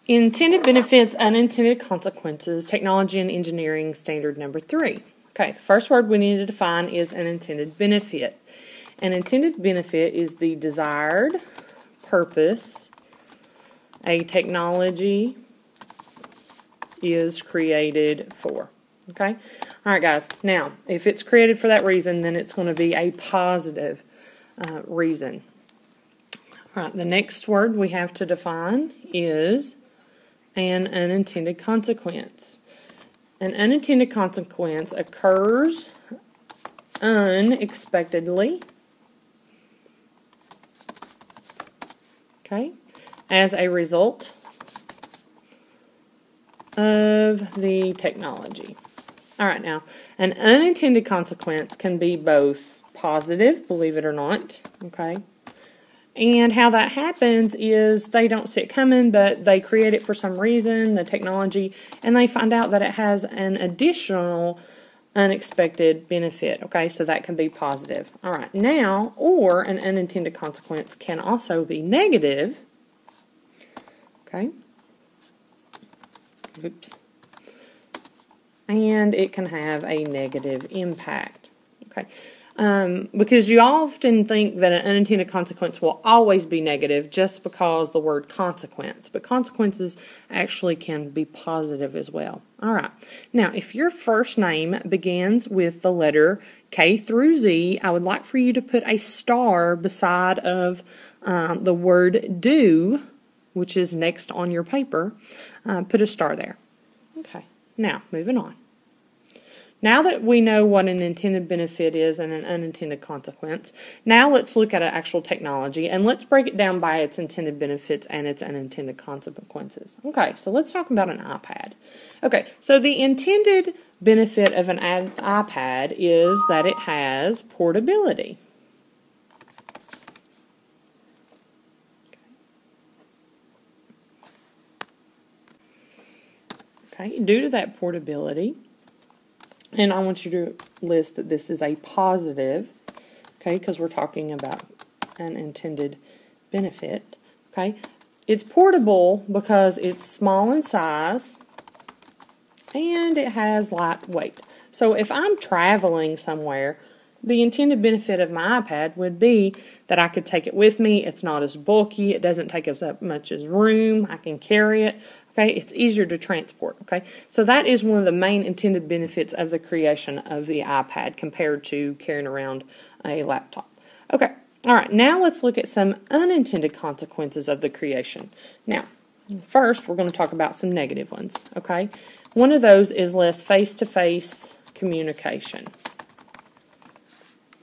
Intended benefits, unintended consequences, technology and engineering standard number 3. Okay, the first word we need to define is an intended benefit. An intended benefit is the desired purpose a technology is created for. Okay? Alright guys, now, if it's created for that reason, then it's going to be a positive reason. Alright, the next word we have to define is an unintended consequence. An unintended consequence occurs unexpectedly, okay, as a result of the technology. Alright, now, an unintended consequence can be both positive, believe it or not, okay, and how that happens is they don't see it coming, but they create it for some reason, the technology, and they find out that it has an additional unexpected benefit. Okay, so that can be positive. Alright, now, or an unintended consequence can also be negative. Okay. Oops. And it can have a negative impact. Okay. Because you often think that an unintended consequence will always be negative just because the word consequence. But consequences actually can be positive as well. Alright. Now, if your first name begins with the letter K through Z, I would like for you to put a star beside of the word do, which is next on your paper. Put a star there. Okay. Now, moving on. Now that we know what an intended benefit is and an unintended consequence, now let's look at an actual technology and let's break it down by its intended benefits and its unintended consequences. Okay, so let's talk about an iPad. Okay, so the intended benefit of an iPad is that it has portability. Okay, due to that portability, and I want you to list that this is a positive, okay, because we're talking about an intended benefit, okay. It's portable because it's small in size and it has light weight. So if I'm traveling somewhere, the intended benefit of my iPad would be that I could take it with me. It's not as bulky. It doesn't take up much as room. I can carry it. Okay, it's easier to transport, okay? So that is one of the main intended benefits of the creation of the iPad compared to carrying around a laptop. Okay, all right, now let's look at some unintended consequences of the creation. Now, first, we're going to talk about some negative ones, okay? One of those is less face-to-face communication.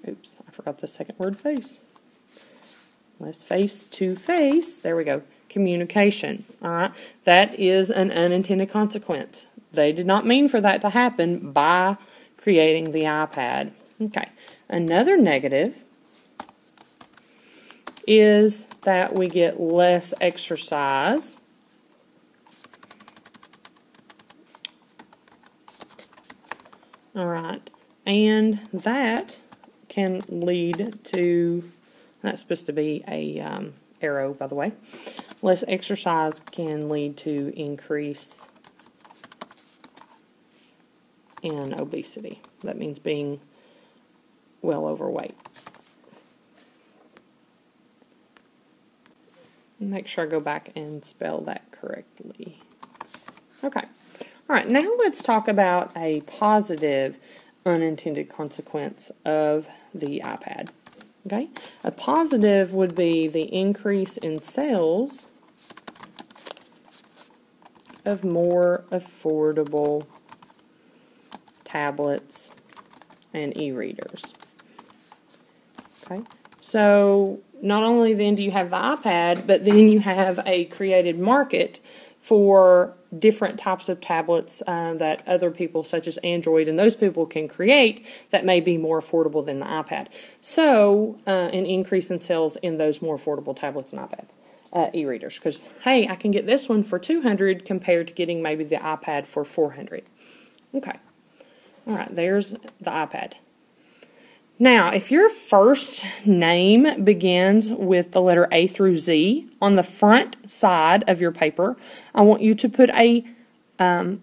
Oops, I forgot the second word, face. Less face-to-face, there we go. Communication. Alright, that is an unintended consequence. They did not mean for that to happen by creating the iPad. Okay, another negative is that we get less exercise. Alright, and that can lead to, that's supposed to be a arrow, by the way. Less exercise can lead to increase in obesity. That means being well overweight. Make sure I go back and spell that correctly. Okay. All right, now let's talk about a positive unintended consequence of the iPad. Okay? A positive would be the increase in sales of more affordable tablets and e-readers. Okay? So not only then do you have the iPad, but then you have a created market for different types of tablets that other people, such as Android, and those people can create that may be more affordable than the iPad. So, an increase in sales in those more affordable tablets and iPads, e-readers. Because, hey, I can get this one for $200 compared to getting maybe the iPad for $400. Okay. All right, there's the iPad. Now, if your first name begins with the letter A through Z, on the front side of your paper, I want you to put a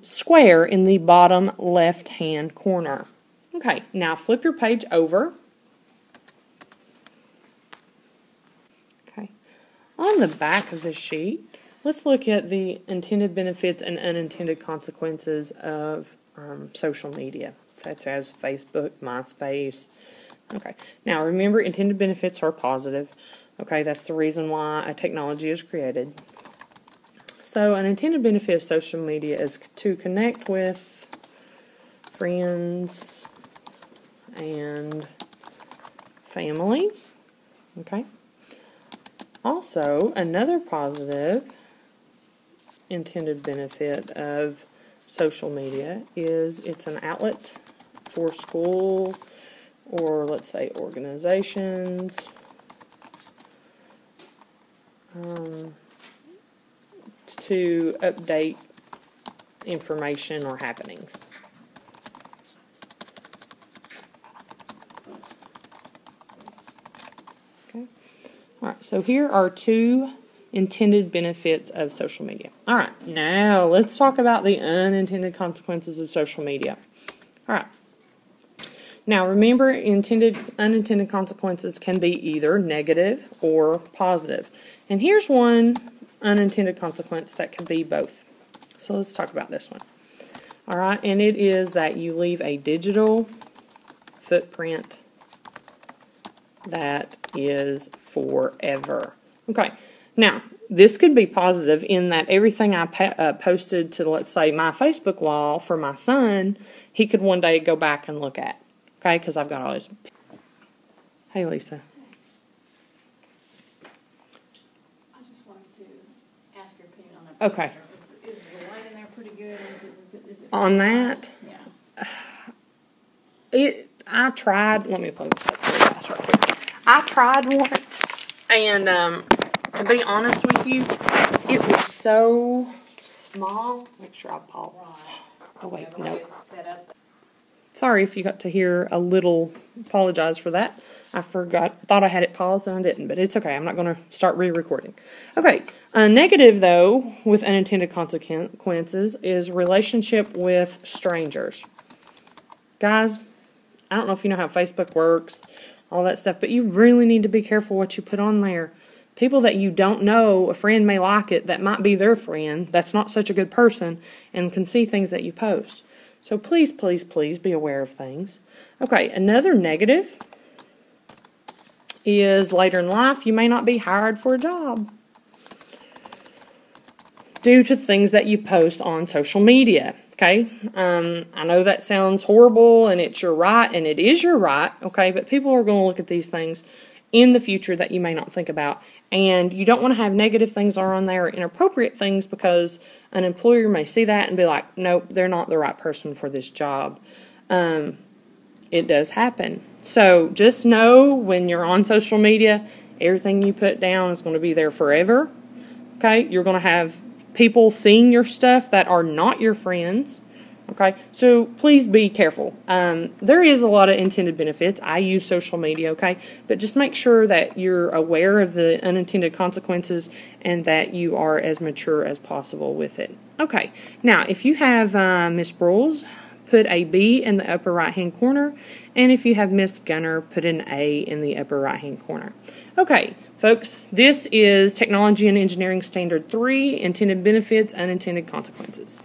square in the bottom left-hand corner. Okay, now flip your page over. Okay, on the back of the sheet, let's look at the intended benefits and unintended consequences of social media, such as Facebook, MySpace. Okay, now remember, intended benefits are positive. Okay, that's the reason why a technology is created. So an intended benefit of social media is to connect with friends and family. Okay. Also, another positive intended benefit of social media is it's an outlet for school, or let's say organizations, to update information or happenings. Okay. All right, so here are two intended benefits of social media. All right, now let's talk about the unintended consequences of social media. All right. Now remember, unintended consequences can be either negative or positive. And here's one unintended consequence that can be both. So let's talk about this one. All right, and it is that you leave a digital footprint that is forever. Okay, now this could be positive in that everything I posted to, let's say, my Facebook wall for my son, he could one day go back and look at. Okay, because I've got all his... Hey, Lisa. I just wanted to ask your opinion on that. Okay. Is the light in there pretty good? Is it on that? Yeah. I tried... Let me plug this up for you guys right here. I tried once, and to be honest with you, it was so small. Make sure I pause. Oh, wait, no. It's set up. Sorry if you got to hear a little. Apologize for that. I thought I had it paused and I didn't, but it's okay. I'm not going to start re-recording. Okay, a negative, though, with unintended consequences is relationship with strangers. Guys, I don't know if you know how Facebook works, all that stuff, but you really need to be careful what you put on there. People that you don't know, a friend may like it, that might be their friend, that's not such a good person, and can see things that you post. So please, please, please be aware of things. Okay, another negative is later in life you may not be hired for a job due to things that you post on social media. Okay, I know that sounds horrible and it's your right, and it is your right, okay, but people are going to look at these things in the future that you may not think about, and you don't want to have negative things on there or inappropriate things, because an employer may see that and be like, nope, they're not the right person for this job. It does happen. So just know when you're on social media, everything you put down is going to be there forever. Okay, you're going to have people seeing your stuff that are not your friends. Okay, so please be careful. There is a lot of intended benefits. I use social media, okay? But just make sure that you're aware of the unintended consequences and that you are as mature as possible with it. Okay, now if you have Miss Broles, put a B in the upper right-hand corner. And if you have Miss Gunner, put an A in the upper right-hand corner. Okay, folks, this is Technology and Engineering Standard 3, Intended Benefits, Unintended Consequences.